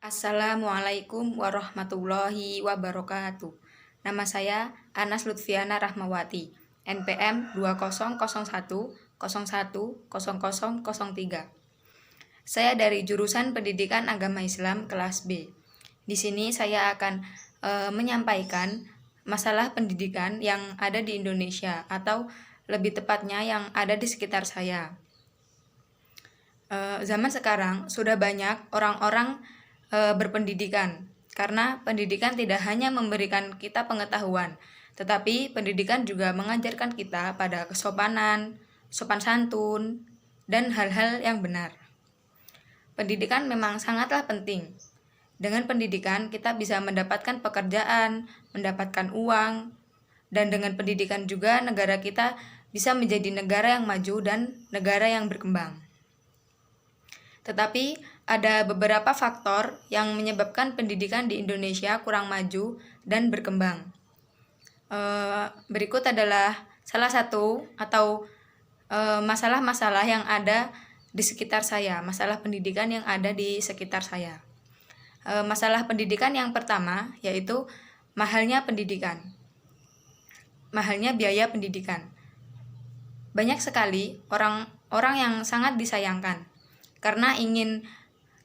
Assalamualaikum warahmatullahi wabarakatuh. Nama saya Anas Lutfiana Rahmawati, NPM 2001010003. Saya dari jurusan Pendidikan Agama Islam kelas B. Di sini saya akan menyampaikan masalah pendidikan yang ada di Indonesia atau lebih tepatnya yang ada di sekitar saya. Zaman sekarang sudah banyak orang-orang berpendidikan, karena pendidikan tidak hanya memberikan kita pengetahuan, tetapi pendidikan juga mengajarkan kita pada kesopanan, sopan santun, dan hal-hal yang benar. Pendidikan memang sangatlah penting. Dengan pendidikan kita bisa mendapatkan pekerjaan, mendapatkan uang, dan dengan pendidikan juga negara kita bisa menjadi negara yang maju dan negara yang berkembang. Tetapi ada beberapa faktor yang menyebabkan pendidikan di Indonesia kurang maju dan berkembang. Berikut adalah salah satu atau masalah-masalah yang ada di sekitar saya, masalah pendidikan yang ada di sekitar saya. Masalah pendidikan yang pertama yaitu mahalnya pendidikan, mahalnya biaya pendidikan. Banyak sekali orang yang sangat disayangkan karena ingin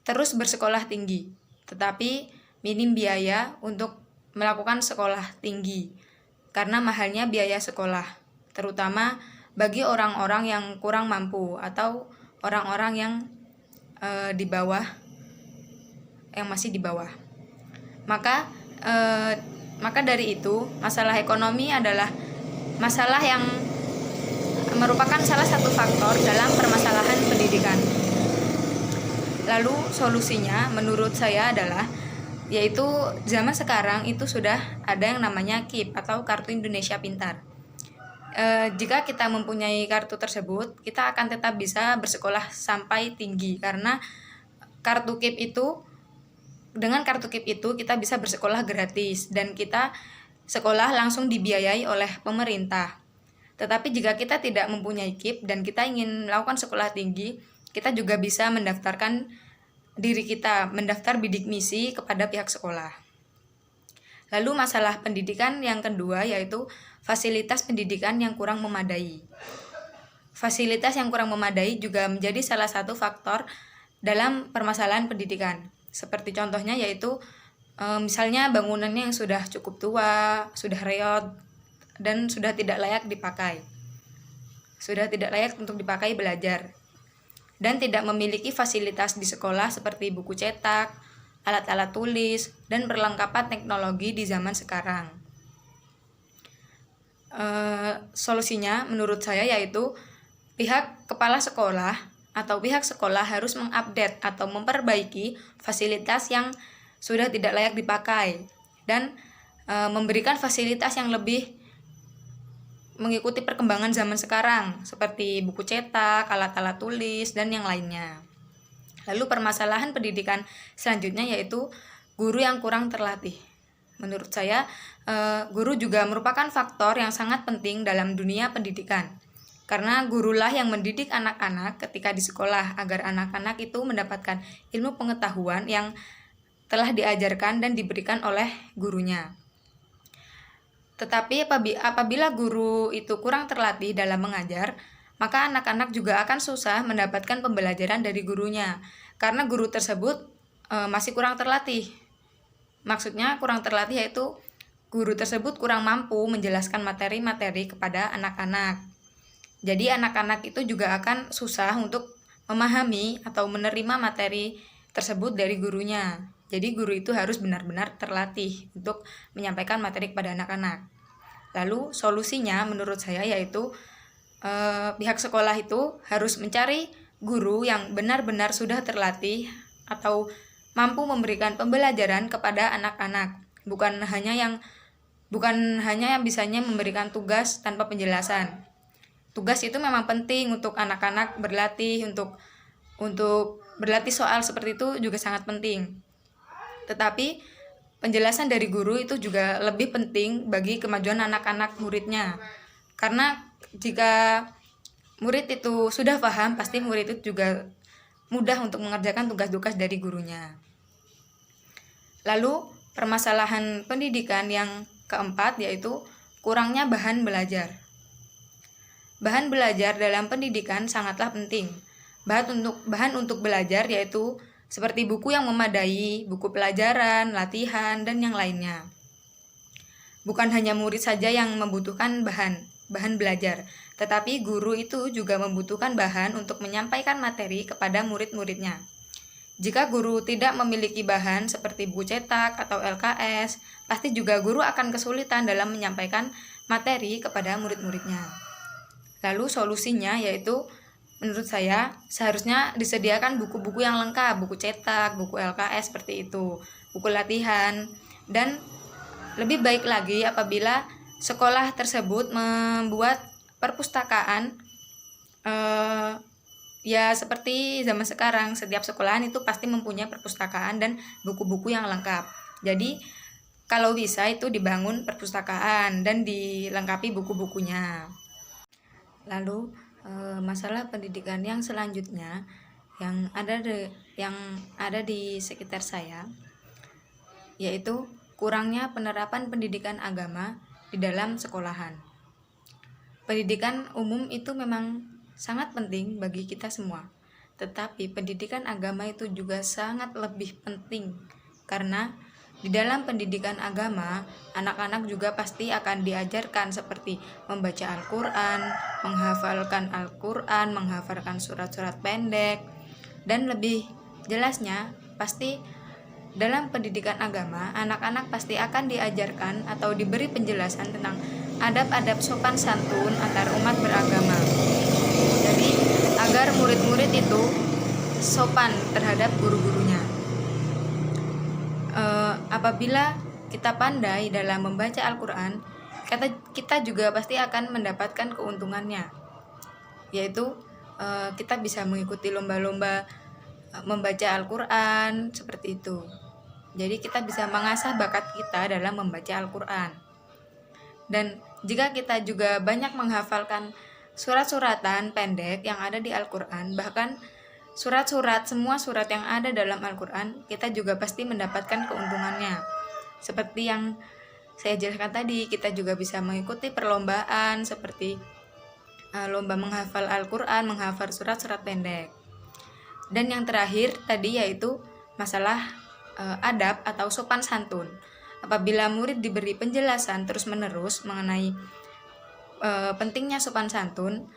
terus bersekolah tinggi, tetapi minim biaya untuk melakukan sekolah tinggi karena mahalnya biaya sekolah, terutama bagi orang-orang yang kurang mampu atau orang-orang yang di bawah, yang masih di bawah. Maka dari itu, masalah ekonomi adalah masalah yang merupakan salah satu faktor dalam permasalahan pendidikan. Lalu solusinya menurut saya adalah yaitu zaman sekarang itu sudah ada yang namanya KIP atau Kartu Indonesia Pintar. Jika kita mempunyai kartu tersebut, kita akan tetap bisa bersekolah sampai tinggi karena dengan kartu KIP itu kita bisa bersekolah gratis dan kita sekolah langsung dibiayai oleh pemerintah. Tetapi jika kita tidak mempunyai KIP dan kita ingin melakukan sekolah tinggi, kita juga bisa mendaftarkan diri kita, mendaftar bidik misi kepada pihak sekolah. Lalu masalah pendidikan yang kedua yaitu fasilitas pendidikan yang kurang memadai. Fasilitas yang kurang memadai juga menjadi salah satu faktor dalam permasalahan pendidikan. Seperti contohnya yaitu misalnya bangunannya yang sudah cukup tua, sudah reot, dan sudah tidak layak dipakai. Sudah tidak layak untuk dipakai belajar. Dan tidak memiliki fasilitas di sekolah seperti buku cetak, alat-alat tulis, dan perlengkapan teknologi di zaman sekarang. Solusinya menurut saya yaitu pihak kepala sekolah atau pihak sekolah harus mengupdate atau memperbaiki fasilitas yang sudah tidak layak dipakai dan memberikan fasilitas yang lebih mengikuti perkembangan zaman sekarang seperti buku cetak, alat-alat tulis, dan yang lainnya. Lalu permasalahan pendidikan selanjutnya yaitu guru yang kurang terlatih. Menurut saya, guru juga merupakan faktor yang sangat penting dalam dunia pendidikan. Karena gurulah yang mendidik anak-anak ketika di sekolah agar anak-anak itu mendapatkan ilmu pengetahuan yang telah diajarkan dan diberikan oleh gurunya. Tetapi apabila guru itu kurang terlatih dalam mengajar, maka anak-anak juga akan susah mendapatkan pembelajaran dari gurunya, karena guru tersebut masih kurang terlatih. Maksudnya kurang terlatih yaitu guru tersebut kurang mampu menjelaskan materi-materi kepada anak-anak. Jadi anak-anak itu juga akan susah untuk memahami atau menerima materi tersebut dari gurunya. Jadi guru itu harus benar-benar terlatih untuk menyampaikan materi kepada anak-anak. Lalu solusinya menurut saya yaitu pihak sekolah itu harus mencari guru yang benar-benar sudah terlatih atau mampu memberikan pembelajaran kepada anak-anak, bukan hanya yang bisanya memberikan tugas tanpa penjelasan. Tugas itu memang penting untuk anak-anak berlatih, untuk berlatih soal seperti itu juga sangat penting. Tetapi penjelasan dari guru itu juga lebih penting bagi kemajuan anak-anak muridnya. Karena jika murid itu sudah paham, pasti murid itu juga mudah untuk mengerjakan tugas-tugas dari gurunya. Lalu permasalahan pendidikan yang keempat yaitu kurangnya bahan belajar. Bahan belajar dalam pendidikan sangatlah penting. Bahan untuk belajar yaitu seperti buku yang memadai, buku pelajaran, latihan, dan yang lainnya. Bukan hanya murid saja yang membutuhkan bahan belajar, tetapi guru itu juga membutuhkan bahan untuk menyampaikan materi kepada murid-muridnya. Jika guru tidak memiliki bahan seperti buku cetak atau LKS, pasti juga guru akan kesulitan dalam menyampaikan materi kepada murid-muridnya. Lalu solusinya yaitu menurut saya seharusnya disediakan buku-buku yang lengkap, buku cetak, buku LKS seperti itu, buku latihan, dan lebih baik lagi apabila sekolah tersebut membuat perpustakaan ya seperti zaman sekarang, setiap sekolahan itu pasti mempunyai perpustakaan dan buku-buku yang lengkap. Jadi kalau bisa itu dibangun perpustakaan dan dilengkapi buku-bukunya. Lalu masalah pendidikan yang selanjutnya yang ada di sekitar saya yaitu kurangnya penerapan pendidikan agama di dalam sekolahan. Pendidikan umum itu memang sangat penting bagi kita semua, tetapi pendidikan agama itu juga sangat lebih penting karena di dalam pendidikan agama, anak-anak juga pasti akan diajarkan seperti membaca Al-Quran, menghafalkan surat-surat pendek, dan lebih jelasnya pasti dalam pendidikan agama, anak-anak pasti akan diajarkan atau diberi penjelasan tentang adab-adab sopan santun antar umat beragama. Jadi agar murid-murid itu sopan terhadap guru-gurunya. Apabila kita pandai dalam membaca Al-Quran, kita juga pasti akan mendapatkan keuntungannya, yaitu kita bisa mengikuti lomba-lomba membaca Al-Quran seperti itu. Jadi kita bisa mengasah bakat kita dalam membaca Al-Quran. Dan jika kita juga banyak menghafalkan surat-suratan pendek yang ada di Al-Quran, bahkan semua surat yang ada dalam Al-Quran, kita juga pasti mendapatkan keuntungannya. Seperti yang saya jelaskan tadi, kita juga bisa mengikuti perlombaan seperti lomba menghafal Al-Quran, menghafal surat-surat pendek. Dan yang terakhir tadi yaitu masalah adab atau sopan santun. Apabila murid diberi penjelasan terus-menerus mengenai pentingnya sopan santun,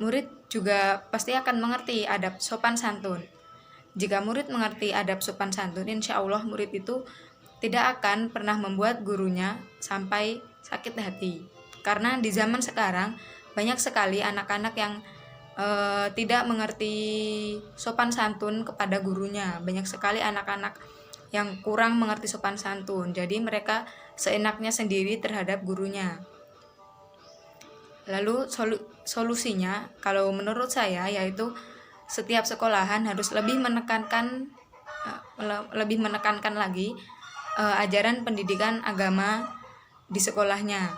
murid juga pasti akan mengerti adab sopan santun. Jika murid mengerti adab sopan santun, insya Allah murid itu tidak akan pernah membuat gurunya sampai sakit hati. Karena di zaman sekarang banyak sekali anak-anak yang tidak mengerti sopan santun kepada gurunya. Banyak sekali anak-anak yang kurang mengerti sopan santun. Jadi mereka seenaknya sendiri terhadap gurunya. Lalu solusinya kalau menurut saya yaitu setiap sekolahan harus lebih menekankan lagi ajaran pendidikan agama di sekolahnya.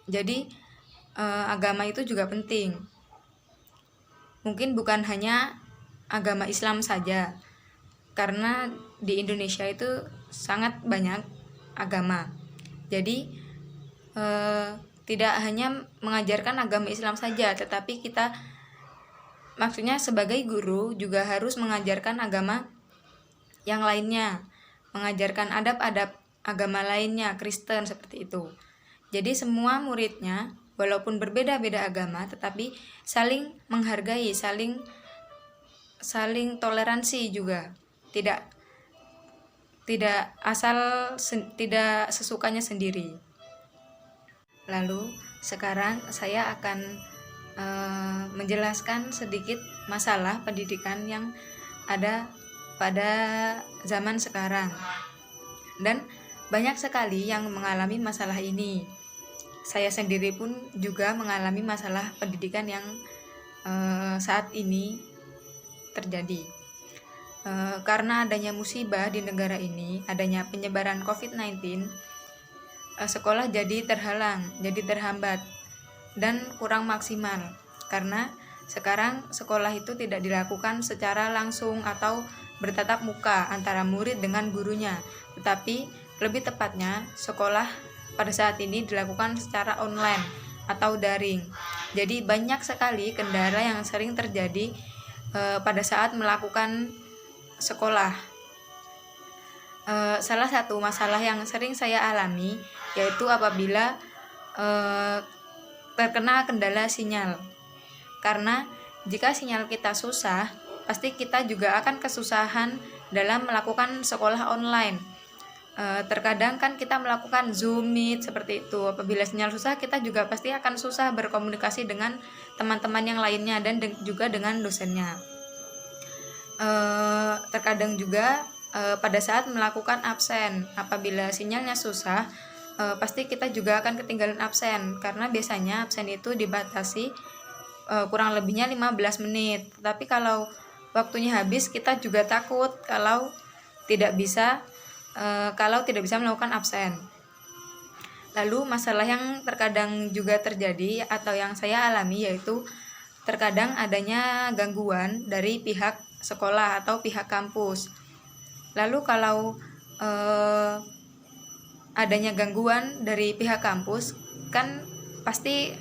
Jadi agama itu juga penting. Mungkin bukan hanya agama Islam saja, karena di Indonesia itu sangat banyak agama. Jadi tidak hanya mengajarkan agama Islam saja, tetapi kita maksudnya sebagai guru juga harus mengajarkan agama yang lainnya, mengajarkan adab-adab agama lainnya, Kristen seperti itu. Jadi semua muridnya walaupun berbeda-beda agama tetapi saling menghargai, saling toleransi juga. Tidak sesukanya sendiri. Lalu sekarang saya akan menjelaskan sedikit masalah pendidikan yang ada pada zaman sekarang. Dan banyak sekali yang mengalami masalah ini. Saya sendiri pun juga mengalami masalah pendidikan yang saat ini terjadi. Karena adanya musibah di negara ini, adanya penyebaran COVID-19, sekolah jadi terhambat dan kurang maksimal. Karena sekarang sekolah itu tidak dilakukan secara langsung atau bertatap muka antara murid dengan gurunya, tetapi lebih tepatnya sekolah pada saat ini dilakukan secara online atau daring. Jadi banyak sekali kendala yang sering terjadi pada saat melakukan sekolah. Salah satu masalah yang sering saya alami yaitu apabila terkena kendala sinyal. Karena jika sinyal kita susah, pasti kita juga akan kesusahan dalam melakukan sekolah online. Terkadang kan kita melakukan Zoom, Meet seperti itu. Apabila sinyal susah, kita juga pasti akan susah berkomunikasi dengan teman-teman yang lainnya dan juga dengan dosennya. Terkadang juga pada saat melakukan absen, apabila sinyalnya susah, pasti kita juga akan ketinggalan absen, karena biasanya absen itu dibatasi kurang lebihnya 15 menit. Tapi kalau waktunya habis, kita juga takut kalau tidak bisa melakukan absen. Lalu masalah yang terkadang juga terjadi atau yang saya alami yaitu terkadang adanya gangguan dari pihak sekolah atau pihak kampus. Lalu kalau adanya gangguan dari pihak kampus, kan pasti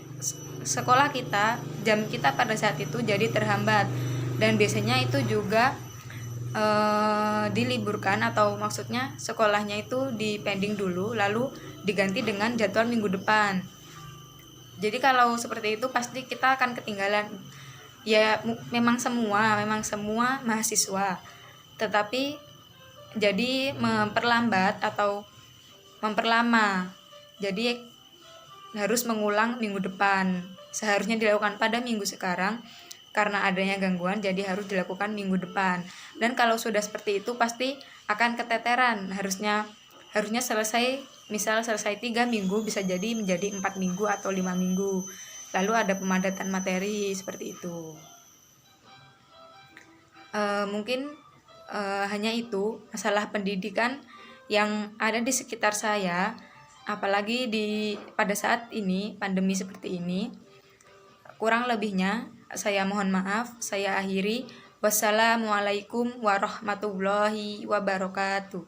sekolah kita, jam kita pada saat itu jadi terhambat, dan biasanya itu juga diliburkan, atau maksudnya sekolahnya itu dipending dulu lalu diganti dengan jadwal minggu depan. Jadi kalau seperti itu pasti kita akan ketinggalan. Ya memang semua mahasiswa, tetapi jadi memperlambat atau memperlama. Jadi harus mengulang minggu depan. Seharusnya dilakukan pada minggu sekarang, karena adanya gangguan jadi harus dilakukan minggu depan. Dan kalau sudah seperti itu pasti akan keteteran. Harusnya selesai, misal selesai 3 minggu bisa jadi menjadi 4 minggu atau 5 minggu. Lalu ada pemadatan materi seperti itu. Mungkin hanya itu masalah pendidikan yang ada di sekitar saya, apalagi pada saat ini pandemi seperti ini. Kurang lebihnya saya mohon maaf, saya akhiri. Wassalamualaikum warahmatullahi wabarakatuh.